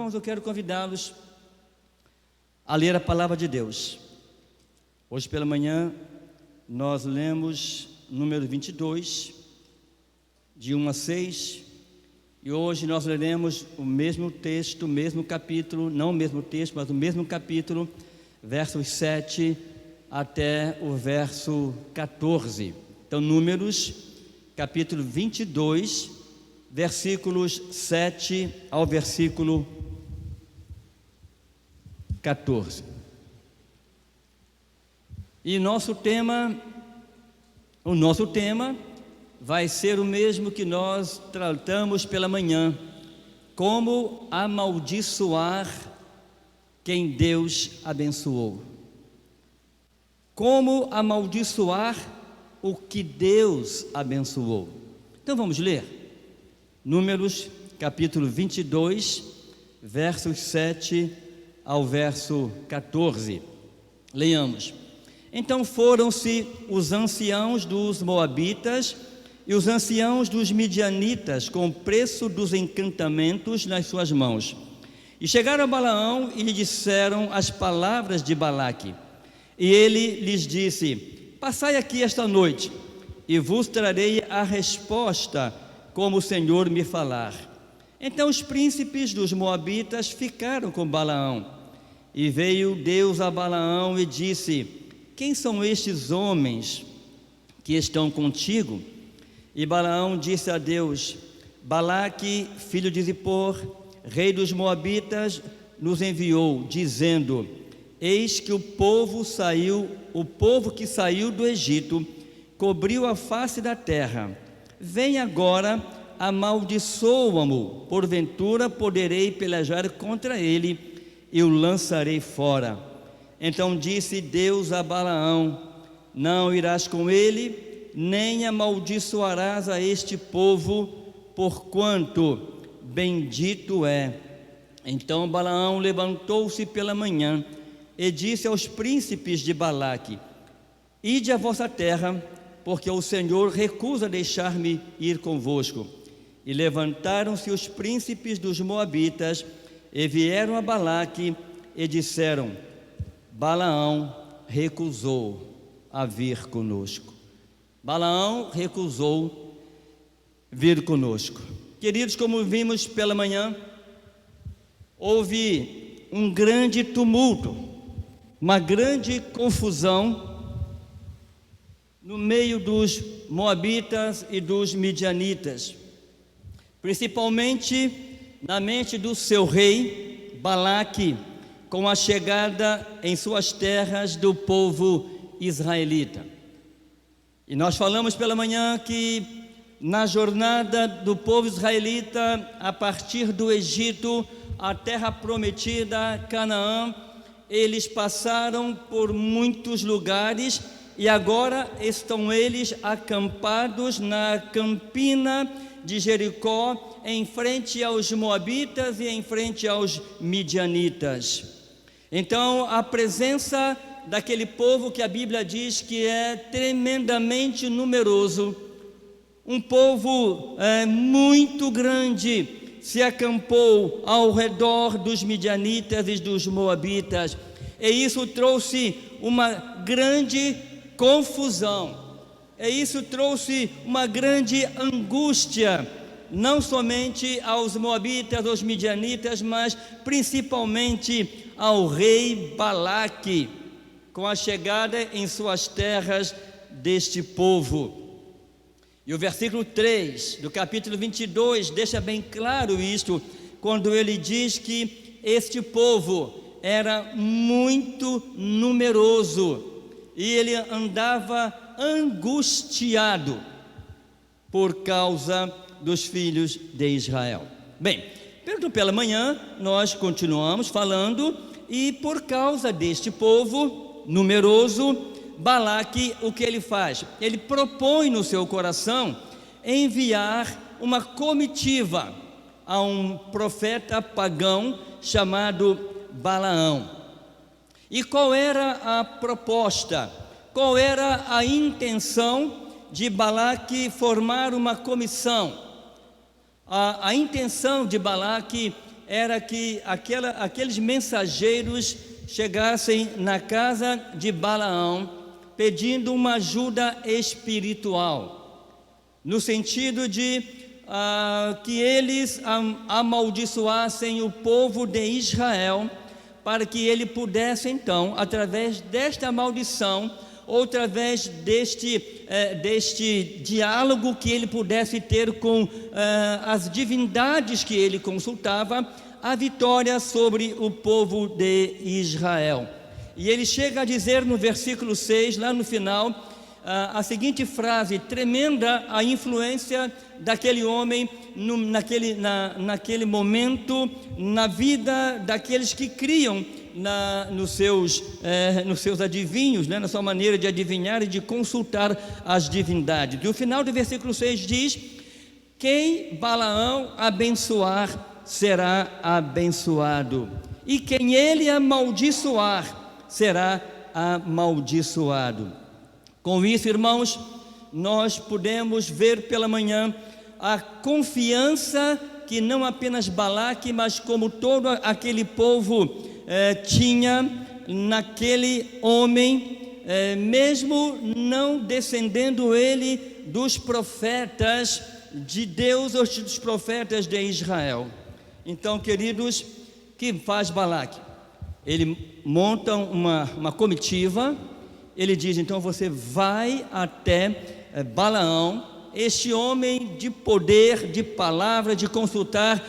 Irmãos, eu quero convidá-los a ler a palavra de Deus. Hoje pela manhã nós lemos número 22, de 1 a 6, e hoje nós leremos o mesmo texto, o mesmo capítulo, não o mesmo texto, mas o mesmo capítulo, versos 7 até o verso 14. Então, Números, capítulo 22, versículos 7 ao versículo 14. E o nosso tema vai ser o mesmo que nós tratamos pela manhã: como amaldiçoar quem Deus abençoou. Como amaldiçoar o que Deus abençoou. Então vamos ler Números capítulo 22, versos 7 ao verso 14. Leiamos. Então foram-se os anciãos dos moabitas e os anciãos dos midianitas com o preço dos encantamentos nas suas mãos. E chegaram a Balaão e lhe disseram as palavras de Balaque. E ele lhes disse: passai aqui esta noite, e vos trarei a resposta, como o Senhor me falar. Então os príncipes dos moabitas ficaram com Balaão. E veio Deus a Balaão e disse: quem são estes homens que estão contigo? E Balaão disse a Deus: Balaque, filho de Zippor, rei dos moabitas, nos enviou, dizendo: eis que o povo que saiu do Egito, cobriu a face da terra. Vem agora, amaldiçoa-mo, porventura poderei pelejar contra ele e o lançarei fora. Então disse Deus a Balaão: não irás com ele, nem amaldiçoarás a este povo, porquanto bendito é. Então Balaão levantou-se pela manhã e disse aos príncipes de Balaque: ide à vossa terra, porque o Senhor recusa deixar-me ir convosco. E levantaram-se os príncipes dos moabitas e vieram a Balaque e disseram: Balaão recusou a vir conosco. Balaão recusou vir conosco. Queridos, como vimos pela manhã, houve um grande tumulto, uma grande confusão no meio dos moabitas e dos midianitas, principalmente na mente do seu rei Balaque, com a chegada em suas terras do povo israelita. E nós falamos pela manhã que na jornada do povo israelita, a partir do Egito, a terra prometida, Canaã, eles passaram por muitos lugares e agora estão eles acampados na campina de Jericó, em frente aos moabitas e em frente aos midianitas. Então a presença daquele povo que a Bíblia diz que é tremendamente numeroso, um povo muito grande, se acampou ao redor dos midianitas e dos moabitas, e isso trouxe uma grande confusão, e isso trouxe uma grande angústia, não somente aos moabitas, aos midianitas, mas principalmente ao rei Balaque, com a chegada em suas terras deste povo. E o versículo 3 do capítulo 22 deixa bem claro isto, quando ele diz que este povo era muito numeroso e ele andava angustiado por causa dos filhos de Israel. Bem, pela manhã nós continuamos falando, e por causa deste povo numeroso, Balaque, o que ele faz? Ele propõe no seu coração enviar uma comitiva a um profeta pagão chamado Balaão. E qual era a proposta? Qual era a intenção de Balaque formar uma comissão? A intenção de Balaque era que aqueles mensageiros chegassem na casa de Balaão pedindo uma ajuda espiritual, no sentido de que eles amaldiçoassem o povo de Israel, para que ele pudesse então, através desta maldição, ou através deste diálogo que ele pudesse ter com as divindades que ele consultava, a vitória sobre o povo de Israel. E ele chega a dizer no versículo 6, lá no final, a seguinte frase tremenda, a influência daquele homem naquele momento, na vida daqueles que criam nos seus adivinhos, na sua maneira de adivinhar e de consultar as divindades. E o final do versículo 6 diz: quem Balaão abençoar será abençoado, e quem ele amaldiçoar será amaldiçoado. Com isso, irmãos, nós podemos ver pela manhã a confiança que não apenas Balaque, mas como todo aquele povo tinha naquele homem, mesmo não descendendo ele dos profetas de Deus ou dos profetas de Israel. Então, queridos, o que faz Balaque? Ele monta uma comitiva. Ele diz: então você vai até Balaão, este homem de poder, de palavra, de consultar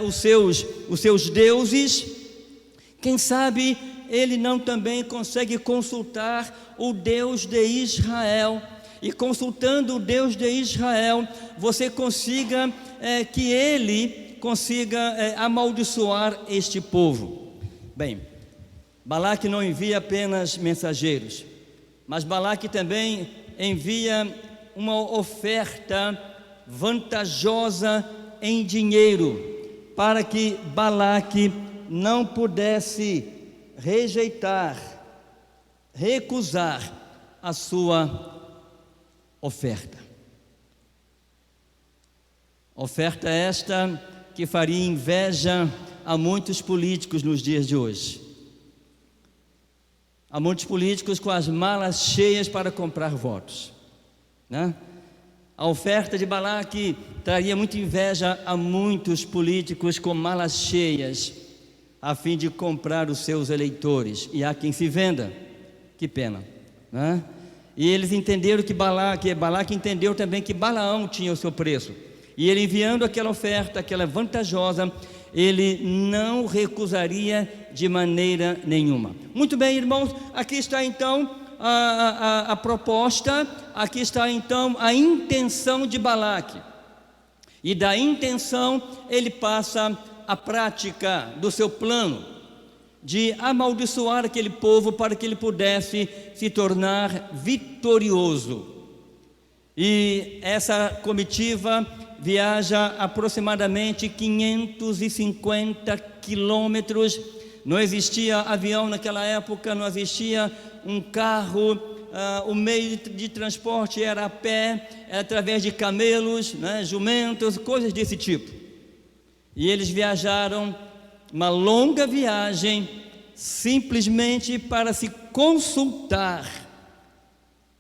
os seus deuses. Quem sabe ele não também consegue consultar o Deus de Israel, e consultando o Deus de Israel, você consiga que ele consiga amaldiçoar este povo. Bem, Balaque não envia apenas mensageiros, mas Balaque também envia uma oferta vantajosa em dinheiro, para que Balaque não pudesse recusar a sua oferta. Oferta esta que faria inveja a muitos políticos nos dias de hoje. Há muitos políticos com as malas cheias para comprar votos, né? A oferta de Balaque traria muita inveja a muitos políticos com malas cheias, a fim de comprar os seus eleitores. E há quem se venda, que pena, né? E eles entenderam que Balaque entendeu também que Balaão tinha o seu preço, e ele enviando aquela oferta, aquela vantajosa, ele não recusaria de maneira nenhuma. Muito bem, irmãos, aqui está então a proposta, aqui está então a intenção de Balaque, e da intenção ele passa à prática do seu plano de amaldiçoar aquele povo para que ele pudesse se tornar vitorioso. E essa comitiva viaja aproximadamente 550 quilômetros. Não existia avião naquela época, não existia um carro, o meio de transporte era a pé, era através de camelos, né, jumentos, coisas desse tipo. E eles viajaram uma longa viagem simplesmente para se consultar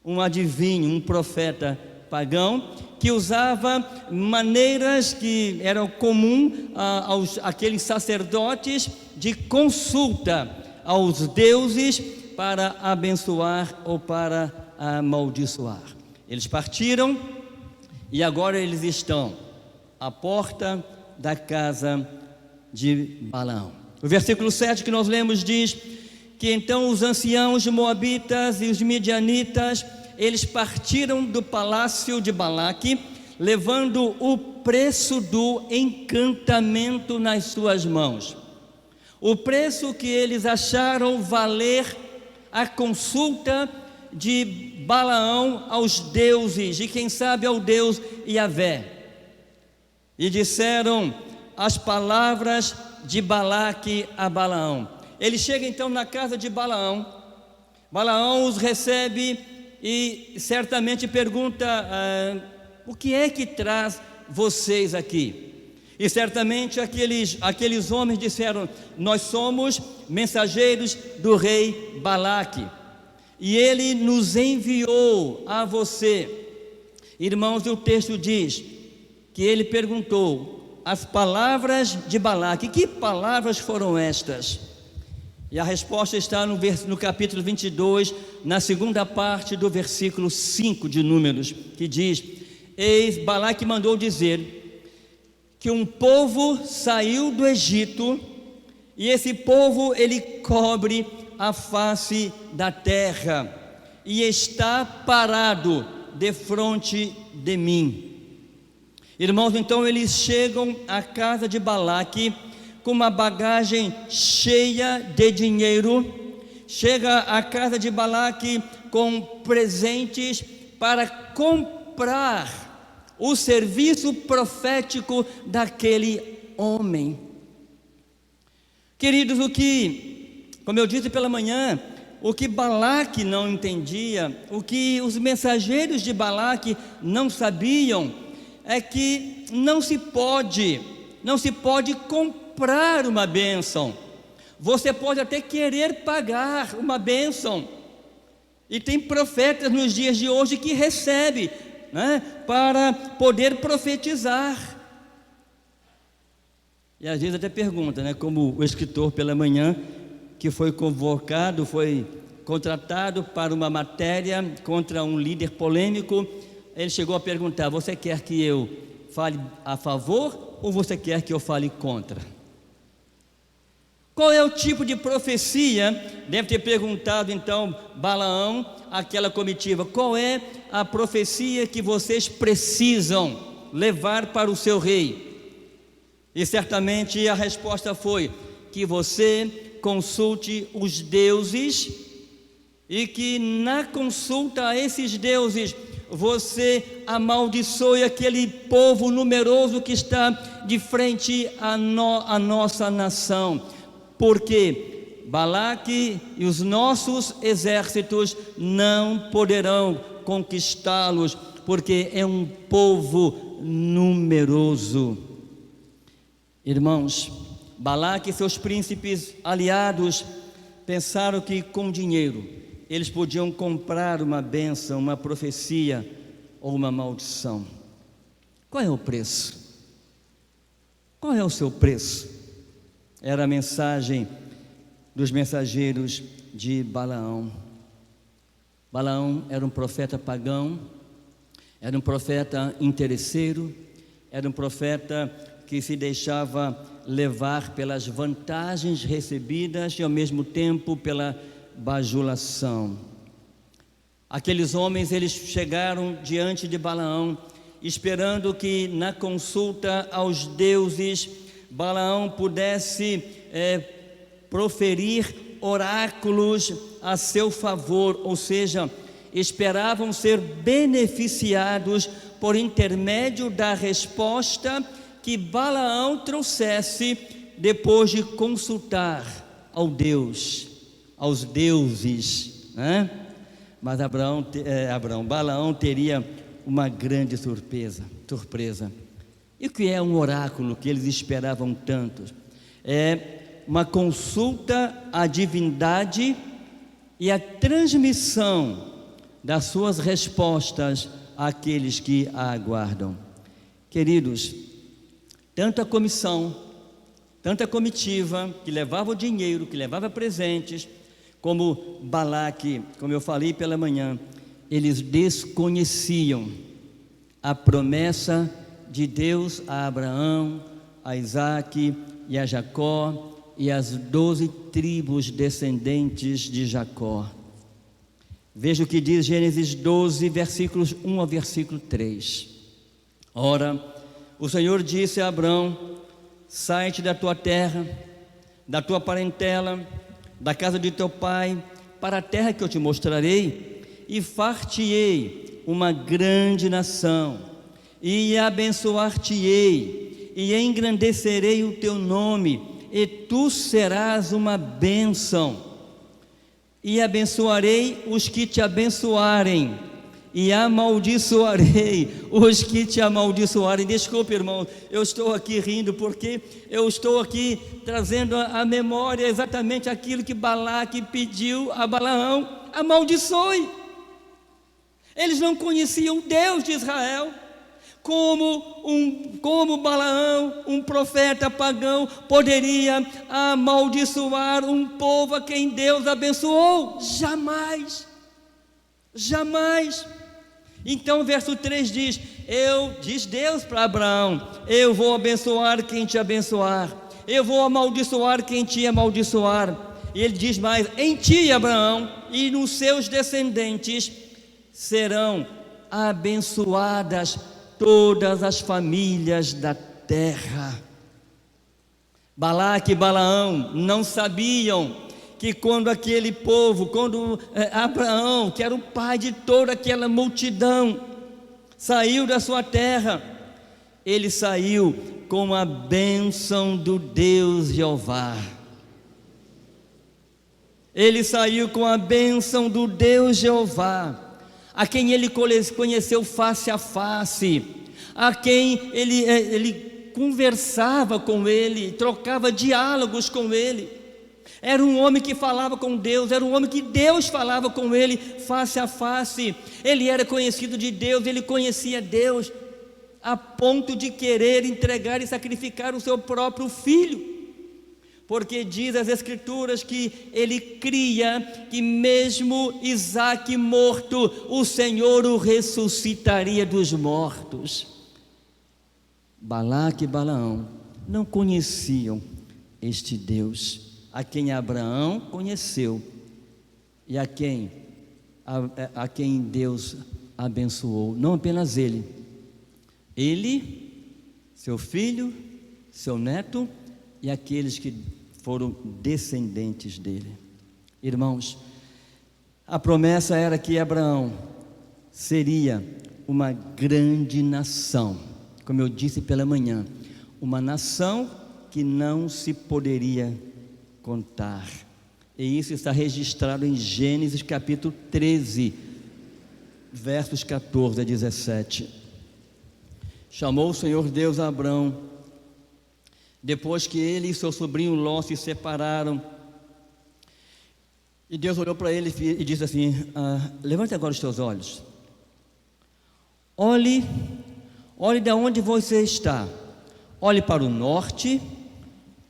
um adivinho, um profeta pagão, que usava maneiras que eram comuns àqueles sacerdotes de consulta aos deuses para abençoar ou para amaldiçoar. Eles partiram e agora eles estão à porta da casa de Balaão. O versículo 7 que nós lemos diz que então os anciãos moabitas e os midianitas, eles partiram do palácio de Balaque, levando o preço do encantamento nas suas mãos. O preço que eles acharam valer a consulta de Balaão aos deuses, e quem sabe ao Deus Iavé. E disseram as palavras de Balaque a Balaão. Ele chega então na casa de Balaão. Balaão os recebe e certamente pergunta: o que é que traz vocês aqui? E certamente aqueles homens disseram: nós somos mensageiros do rei Balaque, e ele nos enviou a você. Irmãos, o texto diz que ele perguntou as palavras de Balaque. Que palavras foram estas? E a resposta está no capítulo 22, na segunda parte do versículo 5 de Números, que diz: eis, Balaque mandou dizer que um povo saiu do Egito, e esse povo ele cobre a face da terra, e está parado defronte de mim. Irmãos, então eles chegam à casa de Balaque com uma bagagem cheia de dinheiro, chega à casa de Balaque com presentes para comprar o serviço profético daquele homem. Queridos, como eu disse pela manhã, o que Balaque não entendia, o que os mensageiros de Balaque não sabiam, é que não se pode comprar uma bênção. Você pode até querer pagar uma bênção, e tem profetas nos dias de hoje que recebem, para poder profetizar. E às vezes até pergunta, como o escritor pela manhã, que foi contratado para uma matéria contra um líder polêmico, ele chegou a perguntar: você quer que eu fale a favor ou você quer que eu fale contra? Qual é o tipo de profecia? Deve ter perguntado então Balaão àquela comitiva: qual é a profecia que vocês precisam levar para o seu rei? E certamente a resposta foi: que você consulte os deuses, e que na consulta a esses deuses você amaldiçoe aquele povo numeroso que está de frente à nossa nação, porque Balaque e os nossos exércitos não poderão conquistá-los, porque é um povo numeroso. Irmãos, Balaque e seus príncipes aliados pensaram que com dinheiro eles podiam comprar uma bênção, uma profecia ou uma maldição. Qual é o preço? Qual é o seu preço? Era a mensagem dos mensageiros de Balaão. Balaão era um profeta pagão, era um profeta interesseiro, era um profeta que se deixava levar pelas vantagens recebidas e ao mesmo tempo pela bajulação. Aqueles homens, eles chegaram diante de Balaão, esperando que na consulta aos deuses Balaão pudesse proferir oráculos a seu favor, ou seja, esperavam ser beneficiados por intermédio da resposta que Balaão trouxesse depois de consultar aos deuses, Mas Balaão teria uma grande surpresa. E o que é um oráculo que eles esperavam tanto? É uma consulta à divindade e a transmissão das suas respostas àqueles que a aguardam. Queridos, tanta comissão, tanta comitiva que levava o dinheiro, que levava presentes, como Balaque, como eu falei pela manhã, eles desconheciam a promessa de Deus a Abraão, a Isaque e a Jacó e as 12 tribos descendentes de Jacó. Veja o que diz Gênesis 12, versículos 1 ao versículo 3. Ora, o Senhor disse a Abraão: sai-te da tua terra, da tua parentela, da casa de teu pai, para a terra que eu te mostrarei, e far-te-ei uma grande nação, e abençoar-te-ei, e engrandecerei o teu nome, e tu serás uma bênção, e abençoarei os que te abençoarem, e amaldiçoarei os que te amaldiçoarem. Desculpe, irmão, eu estou aqui rindo porque eu estou aqui trazendo à memória exatamente aquilo que Balaque pediu a Balaão: amaldiçoe. Eles não conheciam o Deus de Israel. Como Balaão, um profeta pagão, poderia amaldiçoar um povo a quem Deus abençoou? Jamais, jamais. Então o verso 3 diz Deus para Abraão: eu vou abençoar quem te abençoar, eu vou amaldiçoar quem te amaldiçoar. E ele diz mais: em ti, Abraão, e nos seus descendentes serão abençoadas todas as famílias da terra. Balaque e Balaão não sabiam que quando aquele povo, Abraão, que era o pai de toda aquela multidão, saiu da sua terra, ele saiu com a bênção do Deus Jeová. Ele saiu com a bênção do Deus Jeová, a quem ele conheceu face a face, a quem ele conversava com ele, trocava diálogos com ele. Era um homem que falava com Deus, era um homem que Deus falava com ele face a face. Ele era conhecido de Deus, ele conhecia Deus, a ponto de querer entregar e sacrificar o seu próprio filho, porque diz as Escrituras que ele cria que mesmo Isaque morto, o Senhor o ressuscitaria dos mortos. Balaque e Balaão não conheciam este Deus, a quem Abraão conheceu e a quem Deus abençoou. Não apenas ele, seu filho, seu neto e aqueles que foram descendentes dele. Irmãos, a promessa era que Abraão seria uma grande nação, como eu disse pela manhã, uma nação que não se poderia contar. E isso está registrado em Gênesis capítulo 13, versos 14 a 17. Chamou o Senhor Deus a Abraão, depois que ele e seu sobrinho Ló se separaram, e Deus olhou para ele e disse assim: levante agora os teus olhos, olhe de onde você está, olhe para o norte,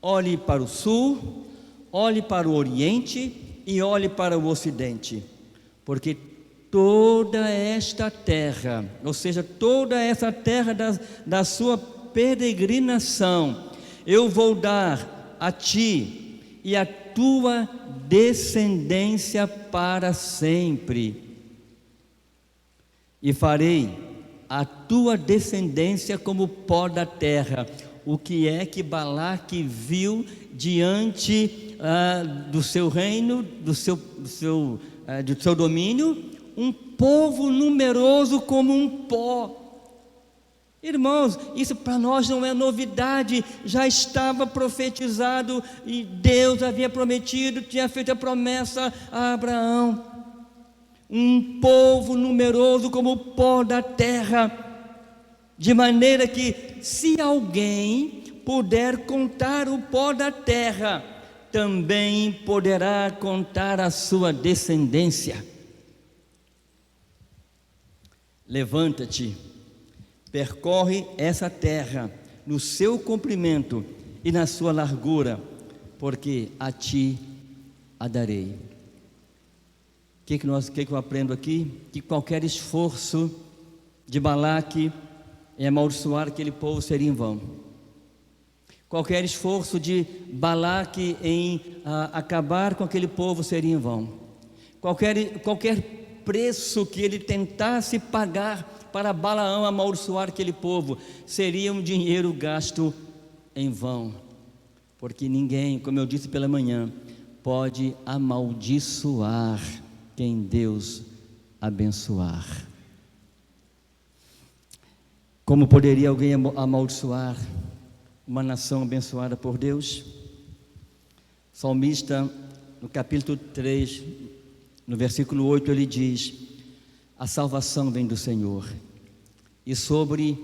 olhe para o sul, olhe para o oriente e olhe para o ocidente, porque toda esta terra, ou seja, toda essa terra da sua peregrinação, eu vou dar a ti e a tua descendência para sempre, e farei a tua descendência como pó da terra. O que é que Balaque viu diante do seu reino, do seu domínio? Um povo numeroso como um pó. Irmãos, isso para nós não é novidade, já estava profetizado e Deus havia prometido, tinha feito a promessa a Abraão. Um povo numeroso como o pó da terra, de maneira que se alguém puder contar o pó da terra, também poderá contar a sua descendência. Levanta-te, percorre essa terra no seu comprimento e na sua largura, porque a ti a darei. O que eu aprendo aqui? Que qualquer esforço de Balaque em amaldiçoar aquele povo seria em vão. Qualquer esforço de Balaque em acabar com aquele povo seria em vão. Qualquer preço que ele tentasse pagar para Balaão amaldiçoar aquele povo seria um dinheiro gasto em vão, porque ninguém, como eu disse pela manhã, pode amaldiçoar quem Deus abençoar. Como poderia alguém amaldiçoar uma nação abençoada por Deus? O salmista, no capítulo 3, no versículo 8, ele diz: a salvação vem do Senhor, e sobre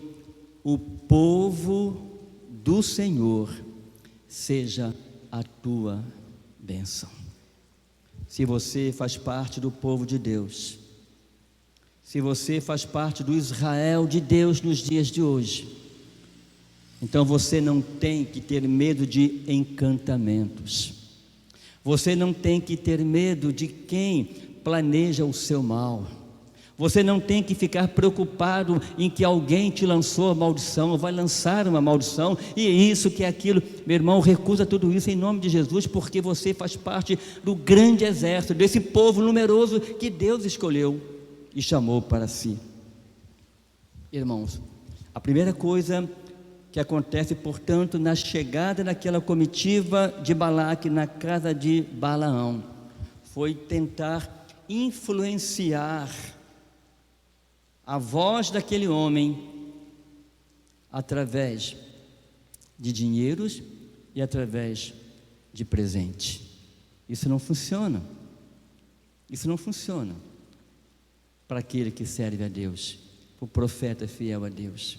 o povo do Senhor seja a tua bênção. Se você faz parte do povo de Deus, se você faz parte do Israel de Deus nos dias de hoje, então você não tem que ter medo de encantamentos, você não tem que ter medo de quem planeja o seu mal, você não tem que ficar preocupado em que alguém te lançou a maldição, ou vai lançar uma maldição, e isso, que é aquilo. Meu irmão, recusa tudo isso em nome de Jesus, porque você faz parte do grande exército, desse povo numeroso que Deus escolheu e chamou para si. Irmãos, a primeira coisa que acontece, portanto, na chegada daquela comitiva de Balaque na casa de Balaão, foi tentar influenciar a voz daquele homem através de dinheiros e através de presente. Isso não funciona. Isso não funciona para aquele que serve a Deus, o profeta fiel a Deus.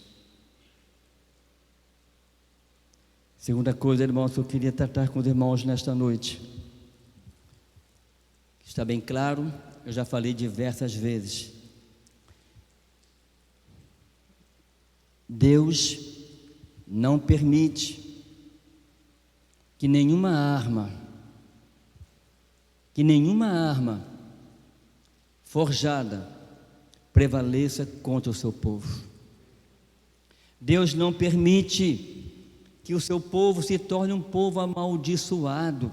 Segunda coisa, irmãos, que eu queria tratar com os irmãos nesta noite, está bem claro, eu já falei diversas vezes. Deus não permite que nenhuma arma forjada prevaleça contra o seu povo. Deus não permite que o seu povo se torne um povo amaldiçoado.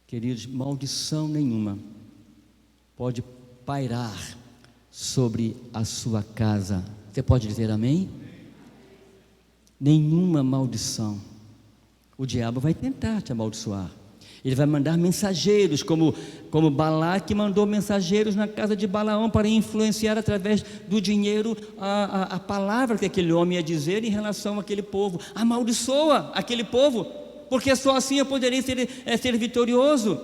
Queridos, maldição nenhuma pode pairar sobre a sua casa. Você pode dizer amém? Nenhuma maldição. O diabo vai tentar te amaldiçoar. Ele vai mandar mensageiros, como Balaque mandou mensageiros na casa de Balaão para influenciar através do dinheiro a palavra que aquele homem ia dizer em relação àquele povo. Amaldiçoa aquele povo, porque só assim eu poderia ser vitorioso.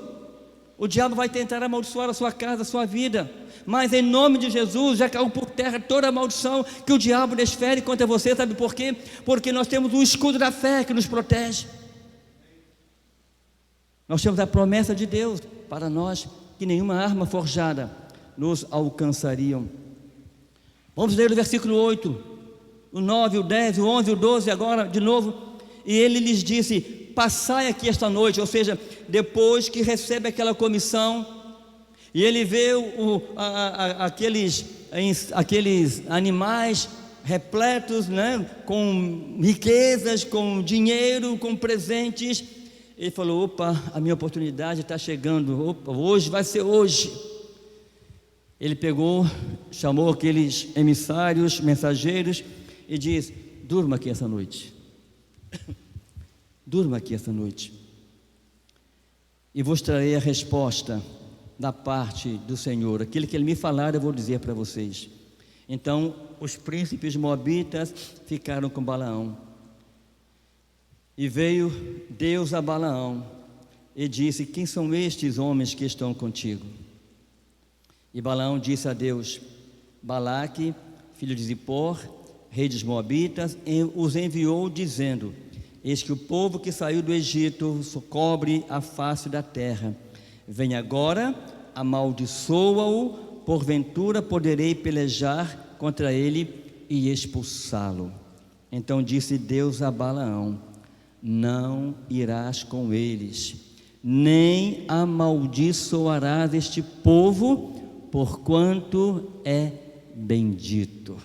O diabo vai tentar amaldiçoar a sua casa, a sua vida, mas em nome de Jesus já caiu por terra toda a maldição que o diabo desfere contra você. Sabe por quê? Porque nós temos o escudo da fé que nos protege. Nós temos a promessa de Deus para nós, que nenhuma arma forjada nos alcançariam. Vamos ler o versículo 8, o 9, o 10, o 11, o 12 agora de novo. E ele lhes disse: passai aqui esta noite. Ou seja, depois que recebe aquela comissão, e ele vê aqueles animais repletos, né, com riquezas, com dinheiro, com presentes, ele falou: opa, a minha oportunidade está chegando, opa, hoje vai ser hoje. Ele pegou, chamou aqueles emissários, mensageiros, e diz: durma aqui essa noite. Durma aqui essa noite, e vos trarei a resposta da parte do Senhor. Aquilo que Ele me falar, eu vou dizer para vocês. Então, os príncipes moabitas ficaram com Balaão. E veio Deus a Balaão e disse: quem são estes homens que estão contigo? E Balaão disse a Deus: Balaque, filho de Zippor, rei dos moabitas, os enviou dizendo: eis que o povo que saiu do Egito cobre a face da terra. Vem agora, amaldiçoa-o, porventura poderei pelejar contra ele e expulsá-lo. Então disse Deus a Balaão: não irás com eles, nem amaldiçoarás este povo, porquanto é bendito.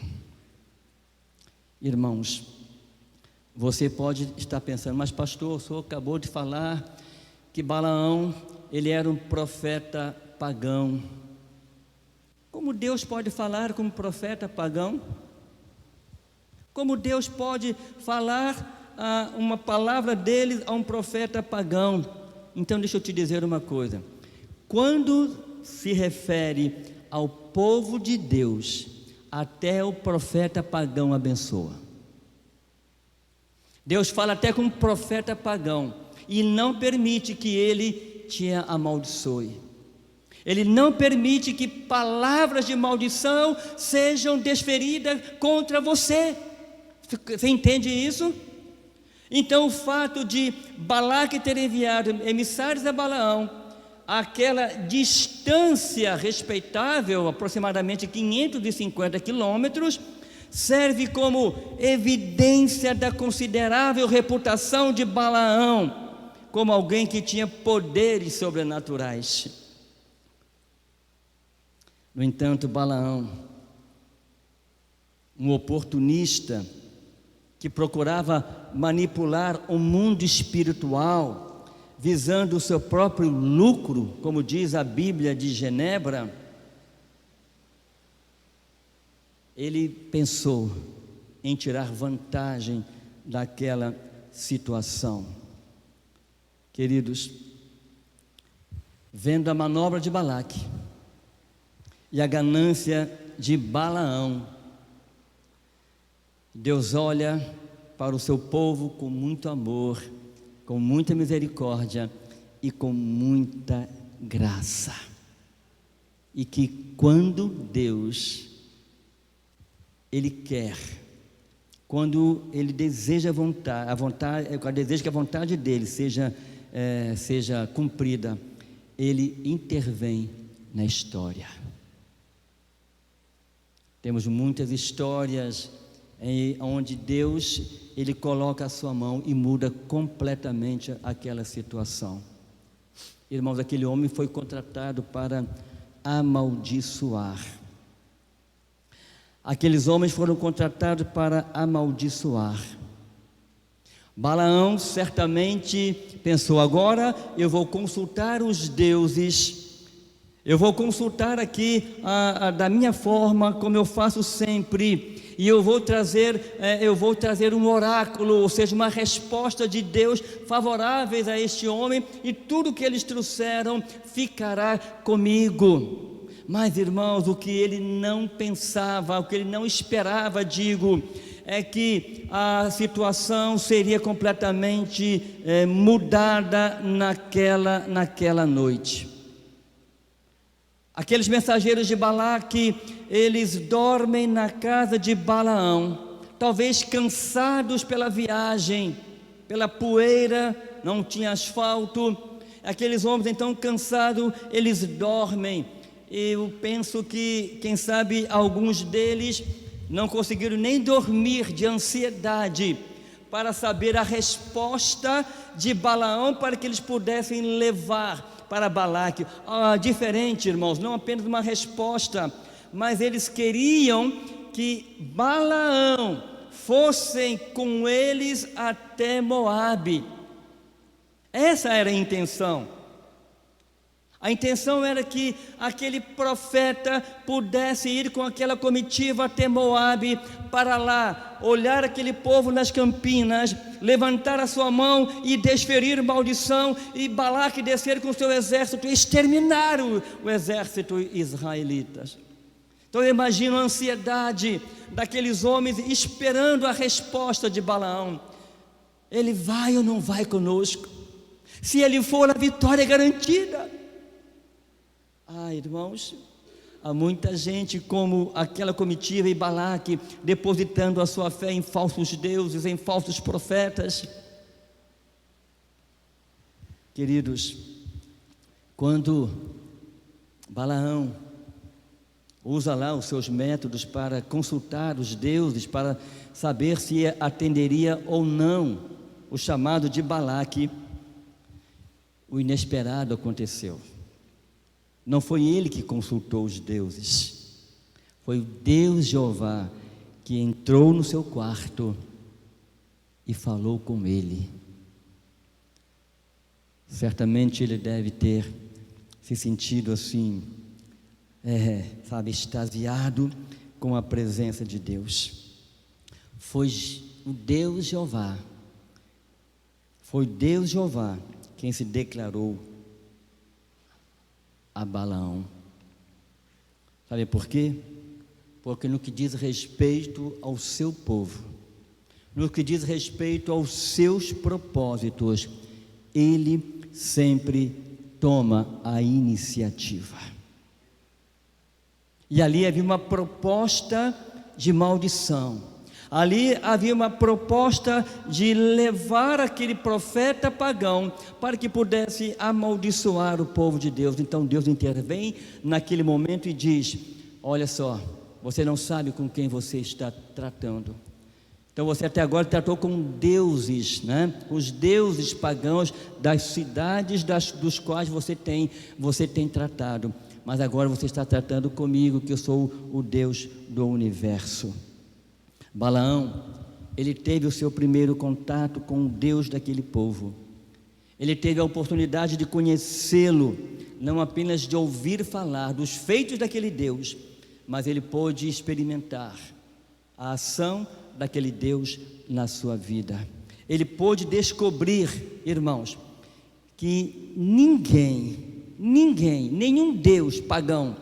Irmãos, você pode estar pensando: mas pastor, o senhor acabou de falar que Balaão, ele era um profeta pagão. Como Deus pode falar como profeta pagão? Como Deus pode falar uma palavra dele a um profeta pagão? Então deixa eu te dizer uma coisa: quando se refere ao povo de Deus, até o profeta pagão abençoa. Deus fala até com um profeta pagão e não permite que ele te amaldiçoe. Ele não permite que palavras de maldição sejam desferidas contra você. Você entende isso? Então o fato de Balaque ter enviado emissários a Balaão, aquela distância respeitável, aproximadamente 550 quilômetros, serve como evidência da considerável reputação de Balaão, como alguém que tinha poderes sobrenaturais. No entanto, Balaão, um oportunista que procurava manipular o mundo espiritual, visando o seu próprio lucro, como diz a Bíblia de Genebra, ele pensou em tirar vantagem daquela situação. Queridos, vendo a manobra de Balaque e a ganância de Balaão, Deus olha para o seu povo com muito amor, com muita misericórdia e com muita graça. E que quando Deus, Ele quer, quando Ele deseja deseja que a vontade dEle seja cumprida, Ele intervém na história. Temos muitas histórias onde Deus, Ele coloca a sua mão e muda completamente aquela situação. Irmãos, aquele homem foi contratado para amaldiçoar. Aqueles homens foram contratados para amaldiçoar. Balaão certamente pensou: agora eu vou consultar os deuses, eu vou consultar aqui da minha forma, como eu faço sempre, e eu vou trazer um oráculo, ou seja, uma resposta de Deus favoráveis a este homem, e tudo que eles trouxeram ficará comigo. Mas, irmãos, o que ele não pensava, o que ele não esperava, é que a situação seria completamente mudada naquela noite. Aqueles mensageiros de Balaque, eles dormem na casa de Balaão, talvez cansados pela viagem, pela poeira, não tinha asfalto. Aqueles homens então cansados, eles dormem. Eu penso que, quem sabe, alguns deles não conseguiram nem dormir de ansiedade para saber a resposta de Balaão, para que eles pudessem levar para Balaque. Diferente, irmãos, não apenas uma resposta, mas eles queriam que Balaão fossem com eles até Moabe. Essa era a intenção. A intenção era que aquele profeta pudesse ir com aquela comitiva até Moabe, para lá olhar aquele povo nas campinas, levantar a sua mão e desferir maldição, e Balaque descer com o seu exército e exterminar o exército israelita. Então eu imagino a ansiedade daqueles homens esperando a resposta de Balaão. Ele vai ou não vai conosco? Se ele for, a vitória é garantida. Irmãos, há muita gente como aquela comitiva e Balaque, depositando a sua fé em falsos deuses, em falsos profetas. Queridos, quando Balaão usa lá os seus métodos para consultar os deuses, para saber se atenderia ou não o chamado de Balaque, o inesperado aconteceu. Não foi ele que consultou os deuses, foi o Deus Jeová que entrou no seu quarto e falou com ele. Certamente ele deve ter se sentido assim, extasiado com a presença de Deus. Foi o Deus Jeová, quem se declarou a Balaão. Sabe por quê? Porque no que diz respeito ao seu povo, no que diz respeito aos seus propósitos, ele sempre toma a iniciativa. E ali havia uma proposta de maldição. Ali havia uma proposta de levar aquele profeta pagão para que pudesse amaldiçoar o povo de Deus. Então Deus intervém naquele momento e diz: olha só, você não sabe com quem você está tratando. Então você até agora tratou com deuses, né? Os deuses pagãos das cidades dos quais você tem tratado. Mas agora você está tratando comigo, que eu sou o Deus do universo. Balaão, ele teve o seu primeiro contato com o Deus daquele povo. Ele teve a oportunidade de conhecê-lo, não apenas de ouvir falar dos feitos daquele Deus, mas ele pôde experimentar a ação daquele Deus na sua vida. Ele pôde descobrir, irmãos, que nenhum Deus pagão,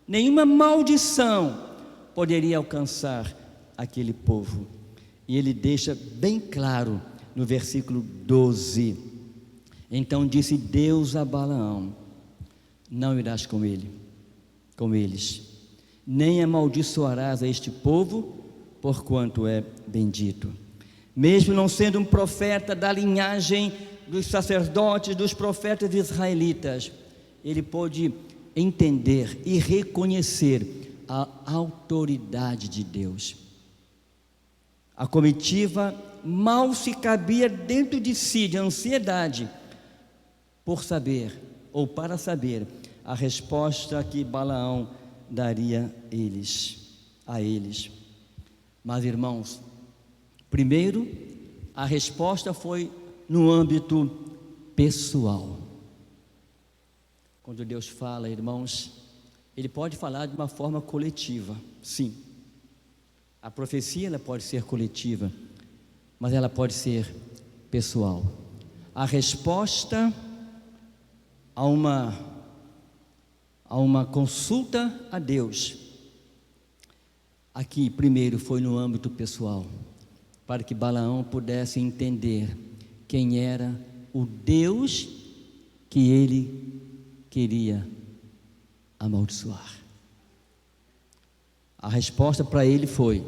nenhuma maldição poderia alcançar aquele povo. E ele deixa bem claro no versículo 12: então disse Deus a Balaão: não irás com eles, nem amaldiçoarás a este povo, porquanto é bendito. Mesmo não sendo um profeta da linhagem dos sacerdotes, dos profetas israelitas, ele pôde entender e reconhecer a autoridade de Deus. A comitiva mal se cabia dentro de si de ansiedade por saber, ou para saber, a resposta que Balaão daria a eles. Mas, irmãos, primeiro, a resposta foi no âmbito pessoal. Quando Deus fala, irmãos, Ele pode falar de uma forma coletiva, sim. A profecia, ela pode ser coletiva, mas ela pode ser pessoal. A resposta a uma consulta a Deus, aqui primeiro foi no âmbito pessoal, para que Balaão pudesse entender quem era o Deus que ele queria amaldiçoar. A resposta para ele foi: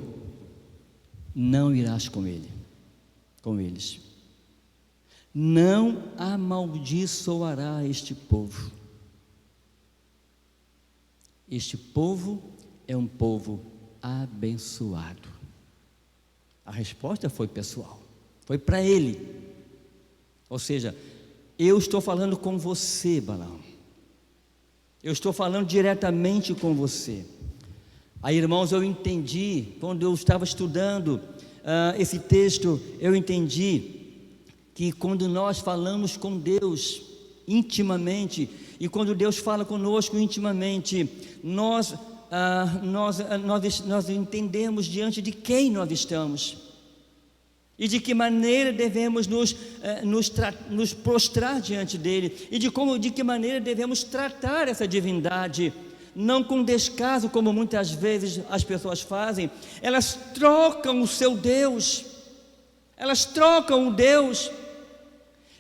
não irás com eles, não amaldiçoará este povo. Este povo é um povo abençoado. A resposta foi pessoal, foi para ele. Ou seja, eu estou falando com você, Balaão. Eu estou falando diretamente com você. Aí, irmãos, eu entendi, quando eu estava estudando esse texto, eu entendi que quando nós falamos com Deus intimamente, e quando Deus fala conosco intimamente, nós entendemos diante de quem nós estamos, e de que maneira devemos nos prostrar diante dele, e de que maneira devemos tratar essa divindade, não com descaso, como muitas vezes as pessoas fazem. Elas trocam o seu Deus, elas trocam o Deus.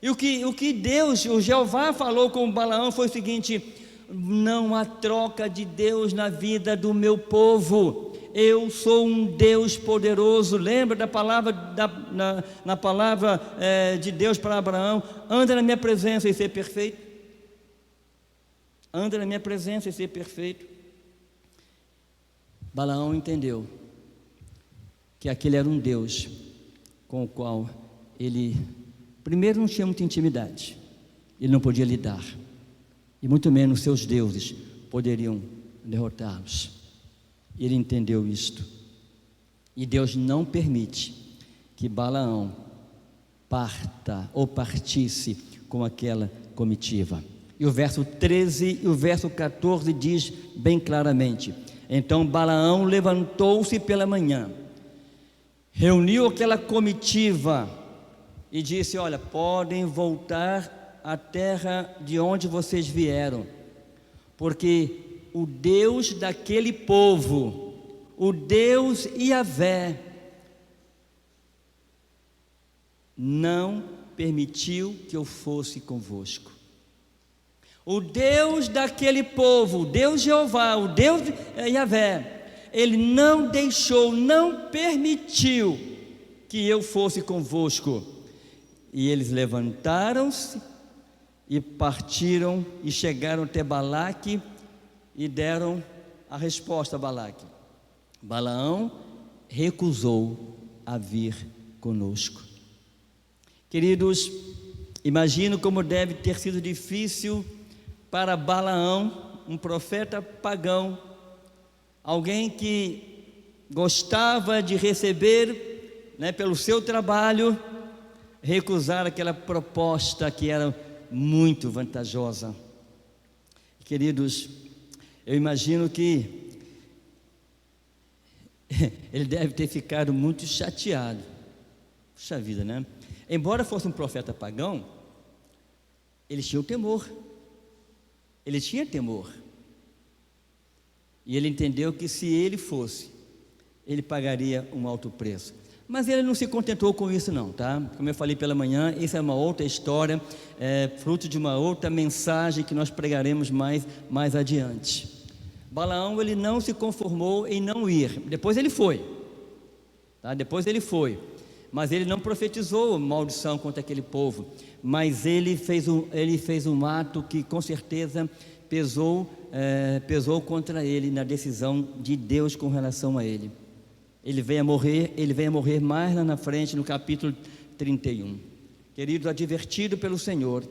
E o que Deus, o Jeová, falou com Balaão foi o seguinte: não há troca de Deus na vida do meu povo. Eu sou um Deus poderoso. Lembra da palavra na palavra de Deus para Abraão: anda na minha presença e ser perfeito. Anda na minha presença e ser perfeito. Balaão entendeu que aquele era um Deus com o qual ele, primeiro, não tinha muita intimidade, ele não podia lidar, e muito menos seus deuses poderiam derrotá-los. Ele entendeu isto, e Deus não permite que Balaão partisse com aquela comitiva. E o verso 13 e o verso 14 diz bem claramente: então Balaão levantou-se pela manhã, reuniu aquela comitiva e disse: olha, podem voltar à terra de onde vocês vieram, porque o Deus daquele povo, o Deus Yahvé, não permitiu que eu fosse convosco. O Deus daquele povo, o Deus Jeová, o Deus Yahvé, Ele não deixou, não permitiu que eu fosse convosco. E eles levantaram-se e partiram e chegaram até Balaque e deram a resposta a Balaque. Balaão recusou a vir conosco. Queridos, imagino como deve ter sido difícil para Balaão, um profeta pagão, alguém que gostava de receber, pelo seu trabalho, recusar aquela proposta que era muito vantajosa. Queridos, eu imagino que ele deve ter ficado muito chateado. Puxa vida, né? Embora fosse um profeta pagão, ele tinha o temor. Ele tinha temor. E ele entendeu que se ele fosse, ele pagaria um alto preço. Mas ele não se contentou com isso não, tá? Como eu falei pela manhã, isso é uma outra história, fruto de uma outra mensagem que nós pregaremos mais adiante. Balaão, ele não se conformou em não ir. Depois ele foi, tá? Depois ele foi. Mas ele não profetizou maldição contra aquele povo. Mas ele fez um ato que com certeza pesou contra ele na decisão de Deus com relação a ele. Ele veio a morrer mais lá na frente, no capítulo 31. Querido, advertido pelo Senhor,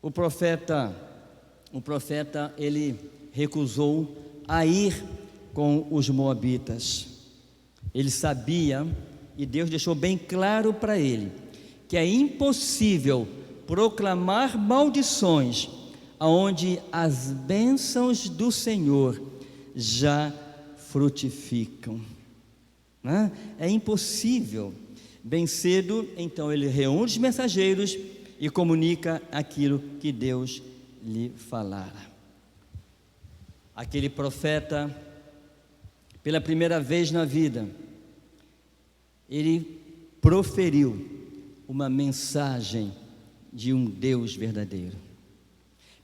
o profeta ele recusou a ir com os moabitas. Ele sabia, e Deus deixou bem claro para ele, que é impossível proclamar maldições aonde as bênçãos do Senhor já frutificam, né? É impossível. Bem cedo, então ele reúne os mensageiros e comunica aquilo que Deus lhe falara. Aquele profeta, pela primeira vez na vida, ele proferiu uma mensagem de um Deus verdadeiro.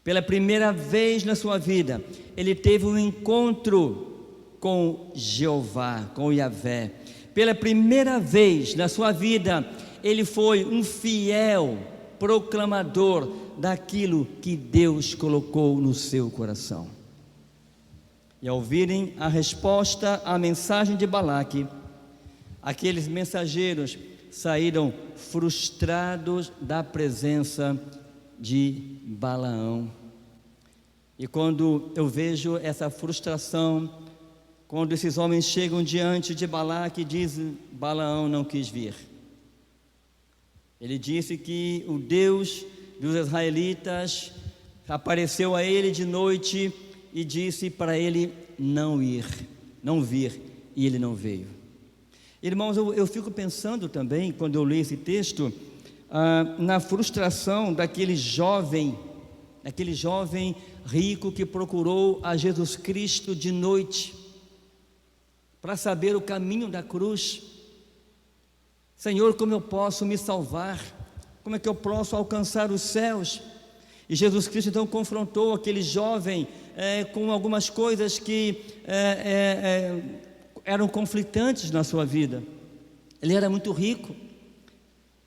Pela primeira vez na sua vida, ele teve um encontro com Jeová, com Yahvé. Pela primeira vez na sua vida, ele foi um fiel proclamador daquilo que Deus colocou no seu coração. E ao ouvirem a resposta à mensagem de Balaque, aqueles mensageiros saíram frustrados da presença de Balaão. E quando eu vejo essa frustração, quando esses homens chegam diante de Balaque, dizem: Balaão não quis vir. Ele disse que o Deus dos israelitas apareceu a ele de noite e disse para ele não vir, e ele não veio. Irmãos, eu fico pensando também, quando eu leio esse texto, na frustração daquele jovem rico que procurou a Jesus Cristo de noite, para saber o caminho da cruz. Senhor, como eu posso me salvar? Como é que eu posso alcançar os céus? E Jesus Cristo então confrontou aquele jovem com algumas coisas que eram conflitantes na sua vida. Ele era muito rico.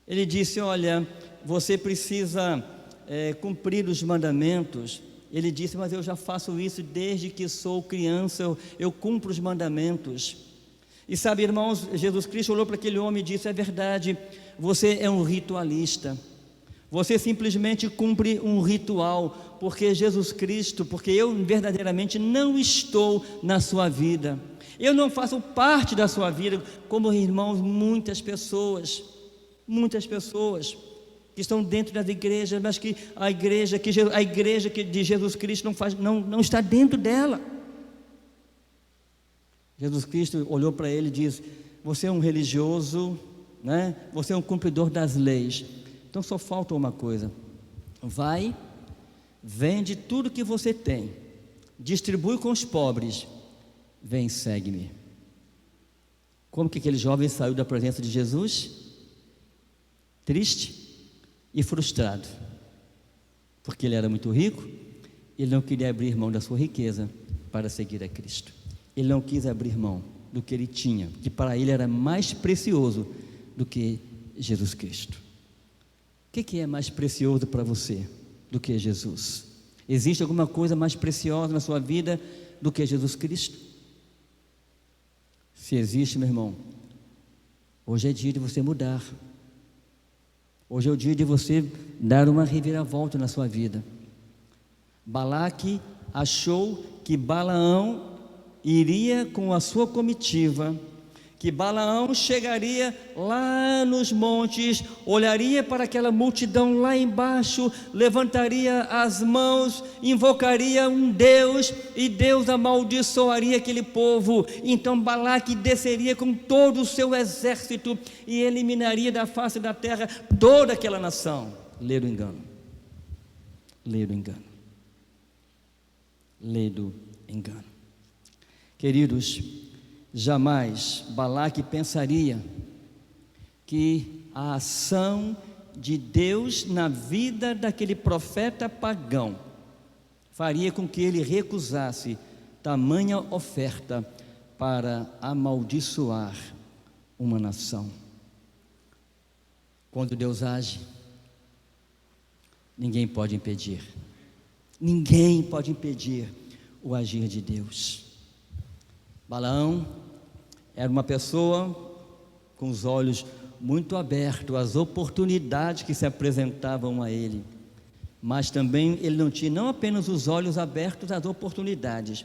Ele disse: olha, você precisa cumprir os mandamentos. Ele disse: mas eu já faço isso desde que sou criança, eu cumpro os mandamentos. E sabe, irmãos, Jesus Cristo olhou para aquele homem e disse: é verdade, você é um ritualista, você simplesmente cumpre um ritual, porque eu verdadeiramente não estou na sua vida, eu não faço parte da sua vida, como irmãos, muitas pessoas que estão dentro das igrejas, mas que a igreja de Jesus Cristo não está dentro dela. Jesus Cristo olhou para ele e disse: você é um religioso, né? Você é um cumpridor das leis, então só falta uma coisa: vai, vende tudo que você tem, distribui com os pobres, vem, segue-me. Como que aquele jovem saiu da presença de Jesus? Triste e frustrado. porque ele era muito rico, ele não queria abrir mão da sua riqueza para seguir a Cristo. Ele não quis abrir mão do que ele tinha, que para ele era mais precioso do que Jesus Cristo. O que é mais precioso para você do que Jesus? Existe alguma coisa mais preciosa na sua vida do que Jesus Cristo? Se existe, meu irmão, hoje é dia de você mudar. Hoje é o dia de você dar uma reviravolta na sua vida. Balaque achou que Balaão iria com a sua comitiva, que Balaão chegaria lá nos montes, olharia para aquela multidão lá embaixo, levantaria as mãos, invocaria um Deus, e Deus amaldiçoaria aquele povo. Então Balaque desceria com todo o seu exército e eliminaria da face da terra toda aquela nação. Lê do engano. Lê do engano. Lê do engano. Queridos, jamais Balaque pensaria que a ação de Deus na vida daquele profeta pagão faria com que ele recusasse tamanha oferta para amaldiçoar uma nação. Quando Deus age, ninguém pode impedir. Ninguém pode impedir o agir de Deus. Balaão era uma pessoa com os olhos muito abertos às oportunidades que se apresentavam a ele, mas também ele não tinha não apenas os olhos abertos às oportunidades,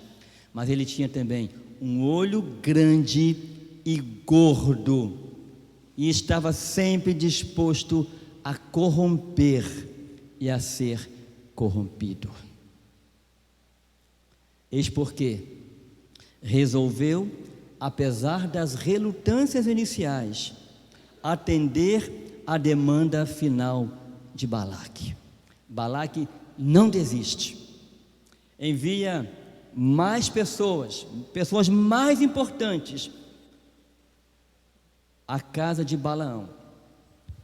mas ele tinha também um olho grande e gordo, e estava sempre disposto a corromper e a ser corrompido. Eis porque resolveu, apesar das relutâncias iniciais, atender à demanda final de Balaque. Balaque não desiste, envia mais pessoas mais importantes à casa de Balaão,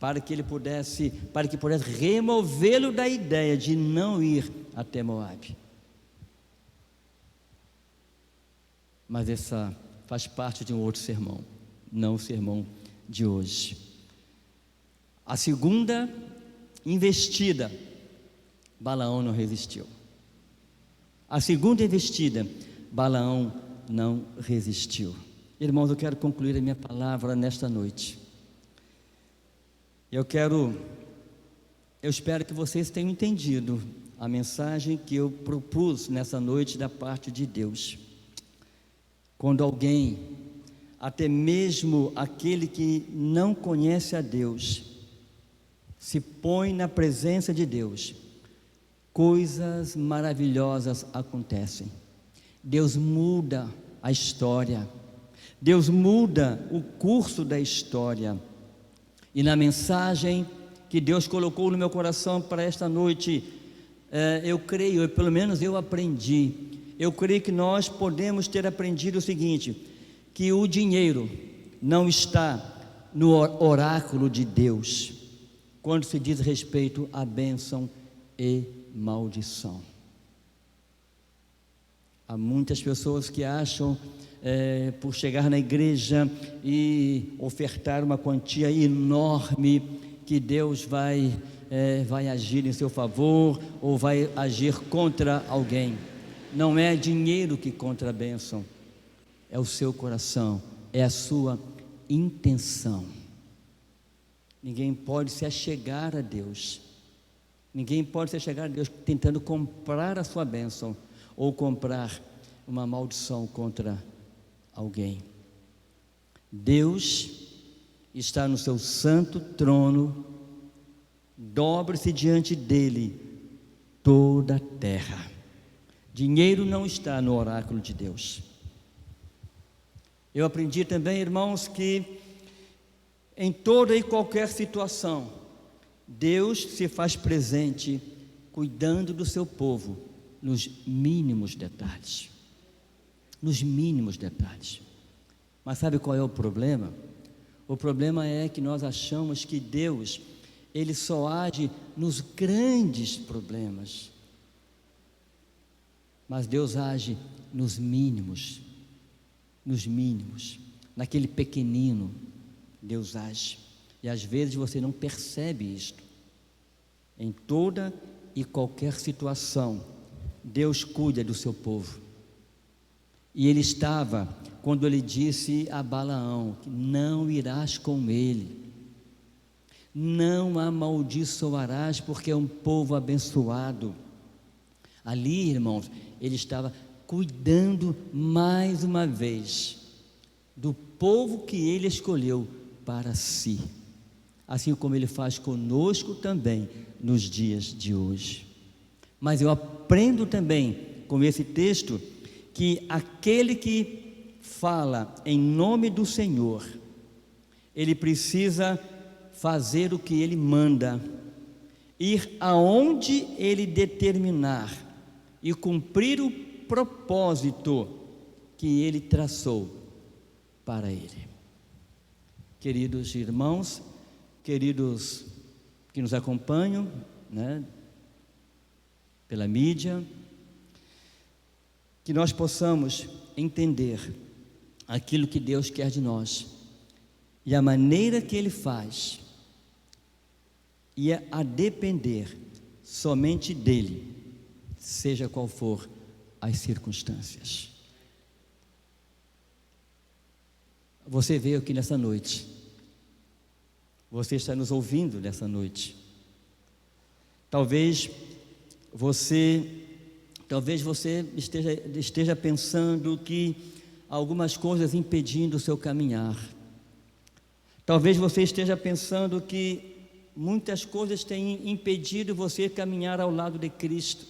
para que pudesse removê-lo da ideia de não ir até Moabe. Mas essa faz parte de um outro sermão, não o sermão de hoje. A segunda investida, Balaão não resistiu. A segunda investida, Balaão não resistiu. Irmãos, eu quero concluir a minha palavra nesta noite. Eu espero que vocês tenham entendido a mensagem que eu propus nessa noite da parte de Deus. Quando alguém, até mesmo aquele que não conhece a Deus, se põe na presença de Deus, coisas maravilhosas acontecem. Deus muda a história, Deus muda o curso da história. E na mensagem que Deus colocou no meu coração para esta noite, eu creio, pelo menos eu aprendi, eu creio que nós podemos ter aprendido o seguinte: que o dinheiro não está no oráculo de Deus, quando se diz respeito à bênção e maldição. Há muitas pessoas que acham, por chegar na igreja e ofertar uma quantia enorme, que Deus vai agir em seu favor ou vai agir contra alguém. Não é dinheiro que contra a bênção, é o seu coração, é a sua intenção. Ninguém pode se achegar a Deus, ninguém pode se achegar a Deus tentando comprar a sua bênção ou comprar uma maldição contra alguém. Deus está no seu santo trono, dobre-se diante dele toda a terra. Dinheiro não está no oráculo de Deus. Eu aprendi também, irmãos, que em toda e qualquer situação, Deus se faz presente, cuidando do seu povo, nos mínimos detalhes. Nos mínimos detalhes. Mas sabe qual é o problema? O problema é que nós achamos que Deus, Ele só age nos grandes problemas. Mas Deus age nos mínimos, naquele pequenino, Deus age. E às vezes você não percebe isto. Em toda e qualquer situação, Deus cuida do seu povo. E ele estava, quando ele disse a Balaão, que não irás com ele, não amaldiçoarás, porque é um povo abençoado. Ali, irmãos, ele estava cuidando mais uma vez do povo que ele escolheu para si, assim como ele faz conosco também nos dias de hoje. Mas eu aprendo também com esse texto que aquele que fala em nome do Senhor, ele precisa fazer o que ele manda, ir aonde ele determinar e cumprir o propósito que ele traçou para ele. Queridos irmãos, queridos que nos acompanham, pela mídia, que nós possamos entender aquilo que Deus quer de nós e a maneira que Ele faz, e a depender somente dEle, seja qual for as circunstâncias. Você veio aqui nessa noite, você está nos ouvindo nessa noite. Talvez você esteja pensando que algumas coisas impedindo o seu caminhar. Talvez você esteja pensando que muitas coisas têm impedido você caminhar ao lado de Cristo,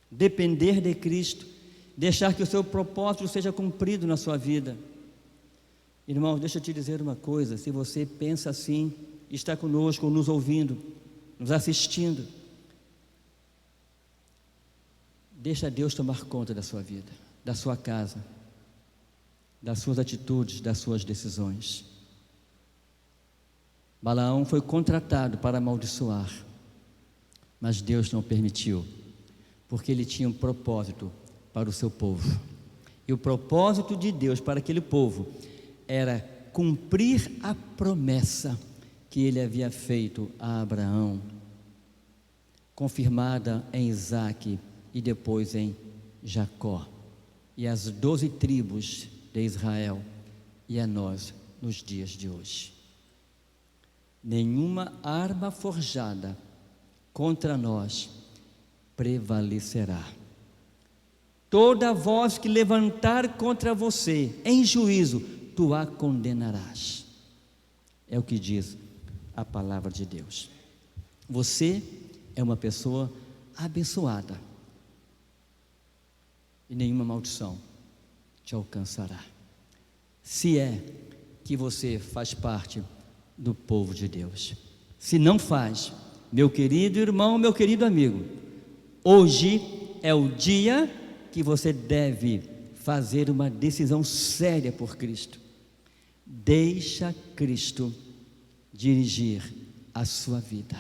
depender de Cristo, deixar que o seu propósito seja cumprido na sua vida. Irmão, deixa eu te dizer uma coisa: se você pensa assim, está conosco, nos ouvindo, nos assistindo, deixa Deus tomar conta da sua vida, da sua casa, das suas atitudes, das suas decisões. Balaão foi contratado para amaldiçoar, mas Deus não permitiu, porque ele tinha um propósito para o seu povo. E o propósito de Deus para aquele povo era cumprir a promessa que ele havia feito a Abraão, confirmada em Isaque e depois em Jacó, e as 12 tribos de Israel, e a nós nos dias de hoje. Nenhuma arma forjada contra nós prevalecerá. Toda voz que levantar contra você em juízo, tu a condenarás. É o que diz a palavra de Deus. Você é uma pessoa abençoada, e nenhuma maldição te alcançará, se é que você faz parte do povo de Deus. Se não faz, meu querido irmão, meu querido amigo, hoje é o dia que você deve fazer uma decisão séria por Cristo. Deixa Cristo dirigir a sua vida.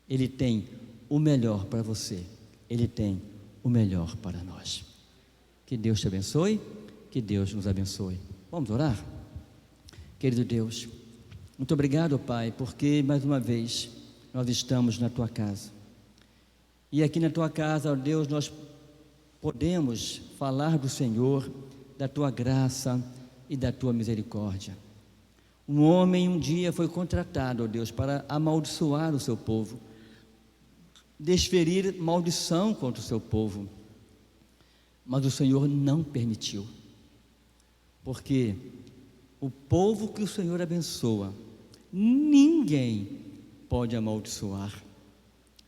Ele tem o melhor para você, Ele tem o melhor para nós. Que Deus te abençoe, que Deus nos abençoe. Vamos orar? Querido Deus, muito obrigado, Pai, porque mais uma vez nós estamos na Tua casa. E aqui na Tua casa, ó Deus, nós podemos falar do Senhor, da Tua graça e da Tua misericórdia. Um homem um dia foi contratado, ó Deus, para amaldiçoar o seu povo, desferir maldição contra o seu povo, mas o Senhor não permitiu, porque o povo que o Senhor abençoa, ninguém pode amaldiçoar,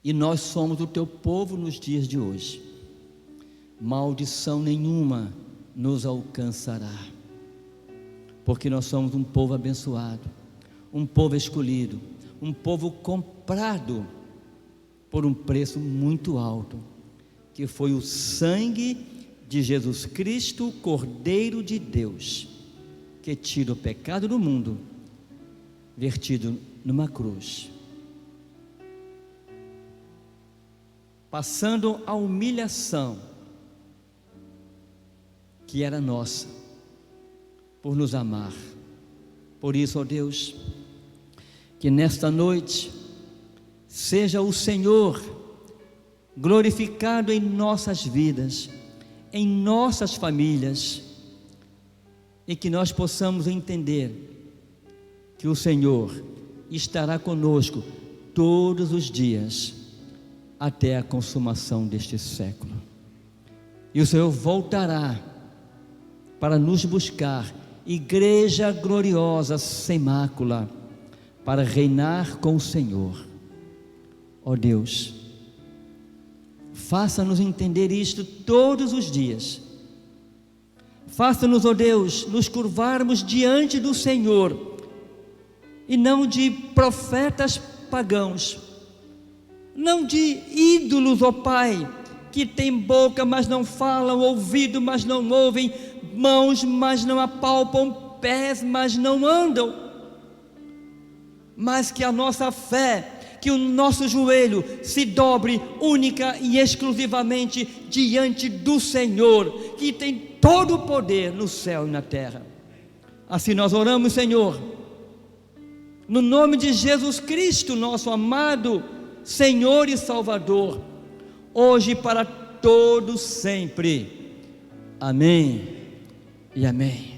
e nós somos o Teu povo nos dias de hoje. Maldição nenhuma nos alcançará, porque nós somos um povo abençoado, um povo escolhido, um povo comprado por um preço muito alto, que foi o sangue de Jesus Cristo, Cordeiro de Deus, que tira o pecado do mundo, vertido numa cruz, passando a humilhação que era nossa, por nos amar. Por isso, ó Deus, que nesta noite seja o Senhor glorificado em nossas vidas, em nossas famílias, e que nós possamos entender que o Senhor estará conosco todos os dias, até a consumação deste século. E o Senhor voltará para nos buscar, igreja gloriosa, sem mácula, para reinar com o Senhor. Ó Deus, faça-nos entender isto todos os dias. Faça-nos, ó Deus, nos curvarmos diante do Senhor, e não de profetas pagãos, não de ídolos, ó Pai, que têm boca, mas não falam, ouvido, mas não ouvem, mãos, mas não apalpam, pés, mas não andam. Mas que a nossa fé, que o nosso joelho se dobre única e exclusivamente diante do Senhor, que tem todo o poder no céu e na terra. Assim nós oramos, Senhor, no nome de Jesus Cristo, nosso amado Senhor e Salvador, hoje e para todos sempre. Amém e amém.